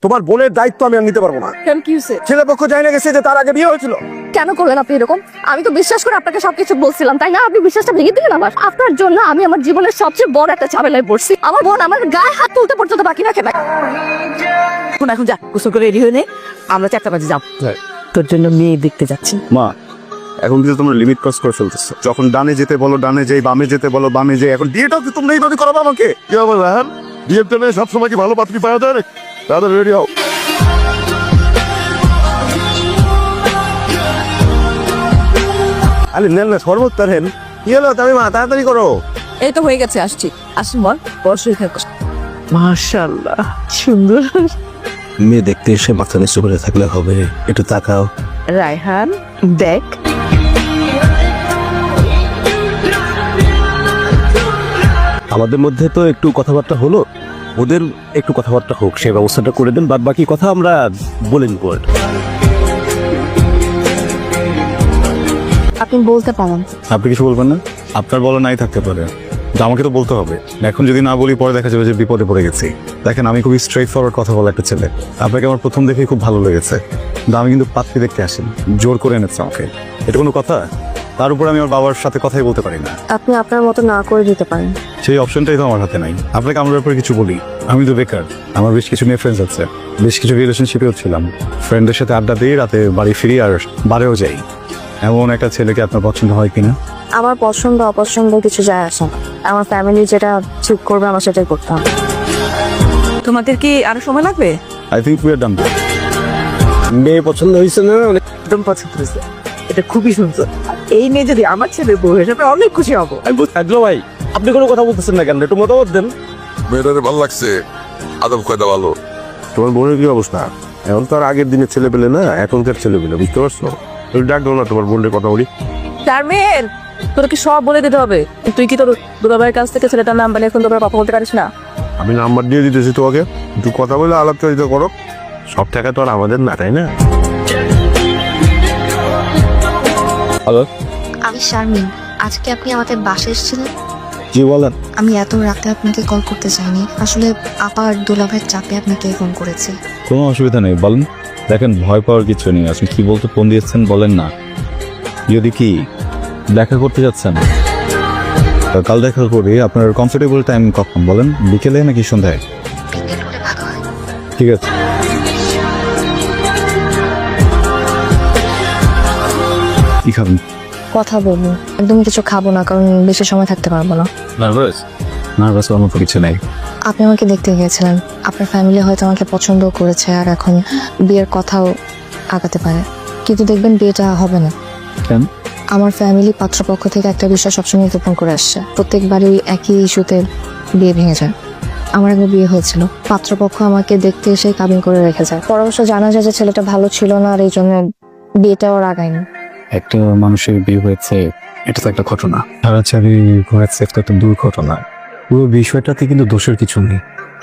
তোমার বোনের দায়িত্ব আমি আর নিতে পারবো না। কেন কি হয়েছে? ছেলে পক্ষ জানে গেছে যে তার আগে বিয়ে হয়েছিল। কেন করলেন আপনি এরকম? আমি তো বিশ্বাস করে আপনাকে সবকিছু বলছিলাম, তাই না? আপনি বিশ্বাসটা ভেঙে দিলেন আমার। আপনার জন্য আমি আমার জীবনের সবচেয়ে বড় একটা ঝামেলায় পড়ছি। আমার বোন আমার গায়ে হাত তুলতে পর্যন্ত বাকি রাখে না। এখন যা, গোসল করে রেডি হয়ে নে, আমরা 4টা বাজে যাব। তোর জন্য মেয়ে দেখতে যাচ্ছি। মা, এখন কিন্তু তোমরা লিমিট ক্রস করে ফেলতেছো। যখন ডানে যেতে বলো ডানে যাই, বামে যেতে বলো বামে যাই। এখন বিয়েটাও কি তোমরা এইভাবে করাবো আমাকে? কি হবে রাহান? বিয়ের জন্য সবসময় কি ভালো পাত্রী পাওয়া যায়? তাড়াতাড়ি রেডি হও। আরে নেন না, শরবত তারেন। কি হলো তুমি মা? তাড়াতাড়ি করো। এই তো হয়ে গেছে, আসছি। আসুন বল, বসে থাকো। মাশাআল্লাহ, সুন্দর। মেয়ে দেখতে এসে মাথা নিচু করে থাকলে হবে? একটু তাকাও। রায়হান দেখ, আমাদের মধ্যে তো একটু কথাবার্তা হলো, ওদের একটু কথাবার্তা হোক, সেই ব্যবস্থাটা করে দেন। বাদ বাকি কথা আমরা বলে নিব। আপনি বলতে পারেন। আপনি কিছু বলবেন না? আপনার বলা নাই থাকতে পারে, কিন্তু আমাকে তো বলতে হবে। এখন যদি না বলি পরে দেখা যাবে যে বিপদে পড়ে গেছি। দেখেন, আমি খুবই স্ট্রেট ফরওয়ার্ড কথা বলা একটা ছেলে। আপনাকে আমার প্রথম দেখেই খুব ভালো লেগেছে, কিন্তু আমি কিন্তু পাত্রী দেখতে আসেন, জোর করে এনেছে আমাকে। এটা কোনো কথা? তার উপর আমি আমার বাবার সাথে কথাই বলতে পারি না। আপনি আপনার মতো না করে দিতে পারেন। সেই অপশনটাই তো আমার হাতে নাই। আপনাকে আমার ব্যাপারে কিছু বলি, আমি তো বেকার। আমার বেশ কিছু মেয়ে ফ্রেন্ডস আছে, বেশ কিছু রিলেশনশিপেও ছিলাম। ফ্রেন্ডদের সাথে আড্ডা দিই, রাতে বাড়ি ফিরি আর বারেও যাই। এমন একটা ছেলেকে আপনার পছন্দ হয় কিনা? আমার পছন্দ অপছন্দ কিছু যায় আসে না। আমার ফ্যামিলি যেটা ঠিক করবে আমার সেটাই করতে হবে। তোমাদের কি আরো সময় লাগবে? আই থিঙ্ক উই আর ডান। মেয়ে পছন্দ হয়েছে না? একদম পছন্দ হয়েছে, এটা খুবই সুন্দর। এই মেয়ে যদি আমার ছেলে বউ হিসেবে অনেক খুশি হব। থাকলো ভাই, আপনি কোনো কথা বলতেছেন না কেন? একটু মতামত দেন। মেয়েটারে ভালো লাগছে, আদব কয়দা ভালো। তোমার বোনের কি অবস্থা? এখন তো আর আগের দিনের ছেলে পেলে না, এখনকার ছেলে পেলে, বুঝতে পারছো? তুমি ডাক দাও না তোমার বোনের কথা বলি। চারমেন, তোর কি সব বলে দিতে হবে? তুই কি তোর দুলাভাইয়ের কাছ থেকে ছেলেটার নাম বলে এখন তোমরা কথা বলতে পারিস না? আমি নাম্বার দিয়ে দিতেছি তোমাকে, একটু কথা বলে আলাপচারিতা করো। সব টাকা তো আর আমাদের না, তাই না? হ্যালো, আমি শারমিন। আজকে আপনি আমাদের বাসায় এসেছিলেন। জি বলেন। আমি এত রাতে আপনাকে কল করতে চাইনি, আসলে আপার দুলাভাইয়ের চাপে আপনাকে ফোন করেছি। কোনো অসুবিধা নেই, বলেন। দেখেন, ভয় পাওয়ার কিছু নেই। আপনি কি বলতে ফোন দিয়েছেন বলেন না। যদি কি দেখা করতে যাচ্ছেন, কাল দেখা করি। আপনার কমফোর্টেবল টাইম কখন বলেন? বিকেলে নাকি সন্ধ্যায়? বিকেল হলে ভালো হয়। ঠিক আছে। কি খাবেন? কথা বলবো, একদম কিছু খাবো না, কারণ বেশি সময় থাকতে পারবো না। নার্ভাস? নার্ভাস হওয়ার মতো কিছু নেই। আপনি আমাকে দেখতে গিয়েছিলেন, আপনার ফ্যামিলি হয়তো আমাকে পছন্দ করেছে আর এখন বিয়ের কথাও আগাতে পারে, কিন্তু দেখবেন বিয়েটা হবে না। কেন? আমার ফ্যামিলি পাত্রপক্ষ থেকে একটা বিষয় সবসময় গোপন করে আসছে। প্রত্যেকবারই একই ইস্যুতে বিয়ে ভেঙে যায়। আমার একবার বিয়ে হয়েছিল, পাত্রপক্ষ আমাকে দেখতে এসে কাবিন করে রেখে যায়। পরামর্শ জানা যায় যে ছেলেটা ভালো ছিল না, আর এই জন্য বিয়েটাও আর আগায়নি। একটা মানুষের বিয়ে হয়েছে, এটা তো একটা ঘটনা। ছাড়াছাড়ি হয়েছে, এটা তো দুর্ঘটনা। পুরো বিষয়টাতে কিন্তু দোষের কিছু নেই।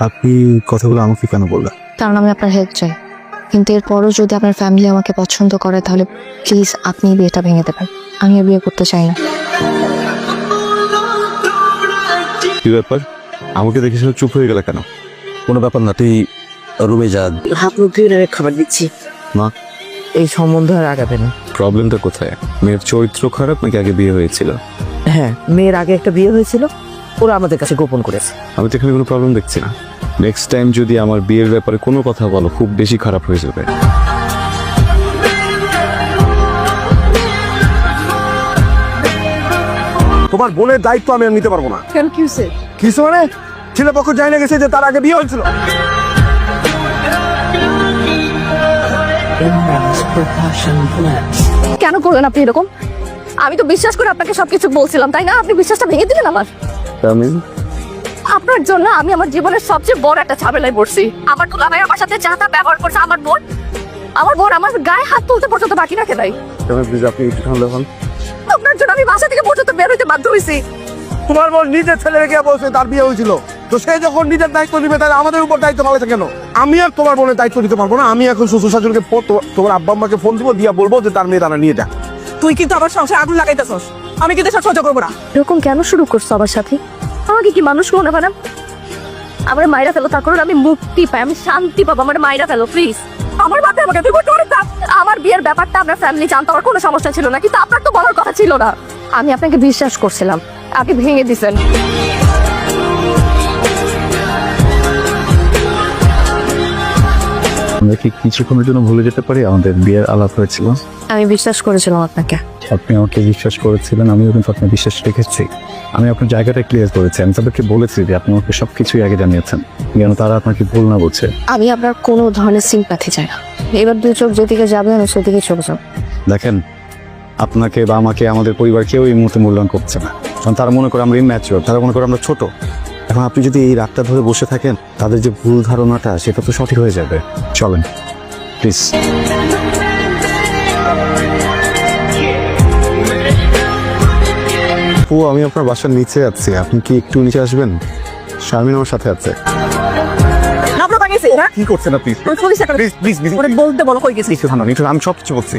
আপনি কথাগুলো আমাকে কেন বললেন? কারণ আমি আপনার হেল্প চাই, কিন্তু এরপরও যদি আপনার ফ্যামিলি আমাকে পছন্দ করে তাহলে প্লিজ আপনি বিয়েটা ভেঙে দেবেন। আমি আর বিয়ে করতে চাই না। কি ব্যাপার? আমাকে দেখে শুনে চুপ হয়ে গেল কেন? কোনো ব্যাপার না, তুই রুমে যা। হাত মুখ ধুয়ে নেবে, খাবার দিচ্ছি। মা, এই সম্বন্ধ আর আগাবে না। প্রবলেমটা কোথায়? মেয়ের চরিত্র খারাপ নাকি আগে বিয়ে হয়েছিল? হ্যাঁ, মেয়ের আগে একটা বিয়ে হয়েছিল, ওরা আমাদের কাছে গোপন করেছে। আমি তো এখানে কোনো প্রবলেম দেখছি না। নেক্সট টাইম যদি আমার বিয়ের ব্যাপারে কোনো কথা বলো, খুব বেশি খারাপ হয়ে যাবে। তোমার বোনের দায়িত্ব আমি আর নিতে পারবো না। কেন কি হয়েছে? কিছু মানে ছেলে পক্ষ জানে গেছে যে তার আগে বিয়ে হয়েছিল। কেন করলেন আপনি এরকম? আমি তো বিশ্বাস করে আপনাকে সবকিছু বলছিলাম, তাই না? আপনি বিশ্বাসটা ভেঙে দিলেন আমার। আপনার জন্য আমি আমার জীবনের সবচেয়ে বড় একটা ঝামেলায় পড়ছি। আমার দুলাভাই আমার সাথে যা তা ব্যবহার করছে। আমার বোন আমার গায়ে হাত তুলতে পর্যন্ত বাকি রাখে নাই। প্লিজ আপনি একটু ঠান্ডা হন। আপনার জন্য আমি বাসা থেকে পর্যন্ত বের হইতে বাধ্য হয়েছি। তোমার বোন নিজের ছেলে রেখে বলছে তার বিয়ে হয়েছিল, তো সে যখন নিজের দায়িত্ব নিবে তাহলে আমাদের উপর দায়িত্ব পালাতে কেন? আমি আর তোমার বোনের দায়িত্ব নিতে পারবো না। আমি এখন শ্বশুর শাশুড়িকে তোমার আব্বা আম্মাকে ফোন দিব, দিয়া বলবো যে তার মেয়ে তারা নিয়ে যা। তুই কিন্তু আবার সংসার আগুন লাগাইতেছস, আমি কিন্তু সব সহ্য করবো না। এরকম কেন শুরু করছো আমার সাথে? আমাকে কি মানুষ মনে হয় না? আমার মায়েরা ফেলো, তার কারণ আমি মুক্তি পাই, আমি শান্তি পাবো। আমার মায়েরা ফেলো প্লিজ। আমার বাচ্চা আমাকে তুই করতে পারিস না। আমার বিয়ের ব্যাপারটা আপনার ফ্যামিলি জানতো, আমার কোনো সমস্যা ছিল না, কিন্তু আপনার তো বলার কথা ছিল না। আমি আপনাকে বিশ্বাস করছিলাম, আপনি ভেঙে দিছেন। আমরা কি কিছুক্ষণের জন্য ভুলে যেতে পারি আমাদের বিয়ের আলাপ হয়েছিল? আমি বিশ্বাস করেছিলাম আপনাকে। আপনি আমাকে বিশ্বাস করেছিলেন, আমিও কিন্তু আপনার বিশ্বাস রেখেছি। আমি আপনার জায়গাটা ক্লিয়ার করেছি, আমি তাদেরকে বলেছি যে আপনি আমাকে সবকিছুই আগে জানিয়েছেন, যেন তারা আপনাকে ভুল না বুঝে। আমি আপনার কোনো ধরনের সিম্প্যাথি চাই না। এবার দুই চোখ যেদিকে যাবে আমি সেদিকে চোখ যাব। দেখেন, আপনাকে বা আমাকে আমাদের পরিবার কেউ এই মুহূর্তে মূল্যায়ন করছে না, কারণ তারা মনে করে আমরা ইম্যাচিওর, তারা মনে করে আমরা ছোট। এখন আপনি যদি এই রাতটা ধরে বসে থাকেন, তাদের যে ভুল ধারণাটা সেটা তো সঠিক হয়ে যাবে। চলেন প্লিজ। আমি আপনার বাসার নিচে আছি, আপনি কি একটু নিচে আসবেন? শারমিন আমার সাথে আছে। আপনার ভাঙেছে না? কি করছেন আপনি? পুলিশ একটা প্লিজ ওরে বলতে বলো কই গেছিস? আমি সব কিছু বলছি।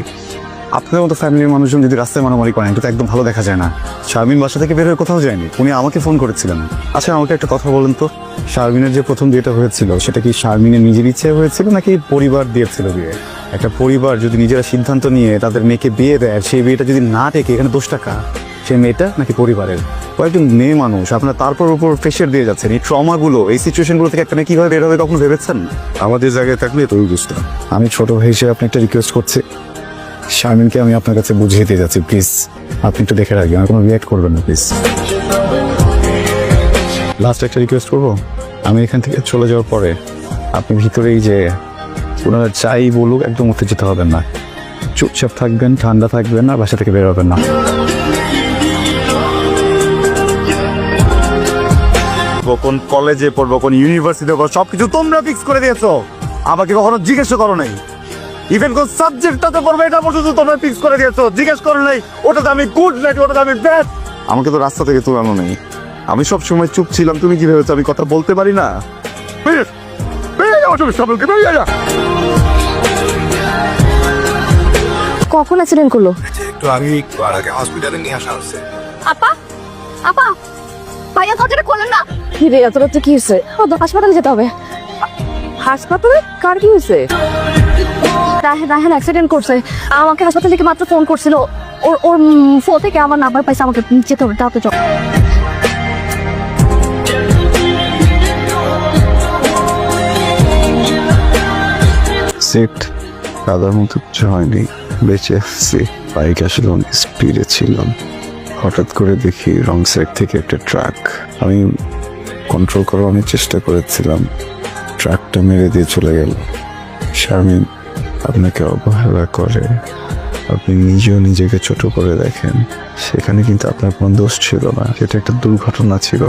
আপনার মতো ফ্যামিলির মানুষজন যদি রাস্তায় মারামারি করেন, এটা তো একদম ভালো দেখা যায় না। শারমিন বাসা থেকে বের হয়ে কোথাও যায়নি, উনি আমাকে ফোন করেছিলেন। আচ্ছা, আমাকে একটা কথা বলেন তো, শারমিনের যে প্রথম বিয়েটা হয়েছিল সেটা কি শারমিনের নিজের ইচ্ছে হয়েছিল নাকি পরিবার দিয়েছিল বিয়ে? একটা পরিবার যদি নিজেরা সিদ্ধান্ত নিয়ে তাদের মেয়েকে বিয়ে দেয়, সেই বিয়েটা যদি না টেকে, এখানে দোষটা কার? সে মেয়েটা নাকি পরিবারের? কয়েকজন মেয়ে মানুষ আপনার তারপর উপর প্রেশার দিয়ে যাচ্ছেন। এই ট্রমাগুলো, এই সিচুয়েশনগুলো থেকে একটা মেয়ে কিভাবে বের হবে কখনো ভেবেছেন? আমাদের জায়গায় থাকলে তুই বুঝতাম। আমি ছোট ভাই হিসেবে আপনি একটা রিকোয়েস্ট করছি, শারমিনকে আমি আপনার কাছে বুঝিয়ে দিয়ে যাচ্ছি, প্লিজ আপনি একটু দেখে রাখবেন, আমার কোনো রিয়াক্ট করবেন না প্লিজ। লাস্ট একটা রিকোয়েস্ট করবো, আমি এখান থেকে চলে যাওয়ার পরে আপনি ভিতরেই যে ওনারা চাই বলুক একদম উত্তেজিত হবেন না, চুপচাপ থাকবেন, ঠান্ডা থাকবেন না, বাসা থেকে বের হবেন না। কোন কলেজে পড়বো, কোন ইউনিভার্সিটিতে পড়বো, সবকিছু তোমরা ফিক্স করে দিয়েছো। আমাকে কখনো জিজ্ঞেস করো নাই। ইভেন কোন সাবজেক্টটাতে পড়বে এটা পর্যন্ত তোমরা ফিক্স করে দিয়েছো, জিজ্ঞেস করো নাই ওটাতে আমি গুড নাকি ওটাতে আমি ব্যাড। আমাকে তো রাস্তা থেকে তুলানো নেই, আমি সব সময় চুপ ছিলাম। তুমি কি ভেবেছো আমি কথা বলতে পারি না? কখন অ্যাক্সিডেন্ট করলো? একটু আমি হসপিটালে নিয়ে আসা হচ্ছে। আপা, আপা, ভাইয়া দরজাটা খোলেন না। কি রে, এত রাতে কি হয়েছে? ও তো হাসপাতালে যেতে হবে। হাসপাতালে? কার কি হয়েছে? রায়হান অ্যাক্সিডেন্ট করছে, আমাকে হাসপাতাল থেকে মাত্র ফোন করছিল। ওর ওর ফোন থেকে আমার নাম্বার পাইছে, আমাকে যেতে হবে, তাড়াতাড়ি চল। সেট কাদার মতো কিছু হয়নি, বেঁচে আসছি। বাইক আসলে অনেক স্পিডে ছিলাম, হঠাৎ করে দেখি রং সাইড থেকে একটা ট্রাক। আমি কন্ট্রোল করার অনেক চেষ্টা করেছিলাম, ট্রাকটা মেরে দিয়ে চলে গেল। শারমিন আপনাকে অবহেলা করে, আপনি নিজেও নিজেকে ছোট করে দেখেন, সেখানে কিন্তু আপনার কোনো দোষ ছিল না, সেটা একটা দুর্ঘটনা ছিল।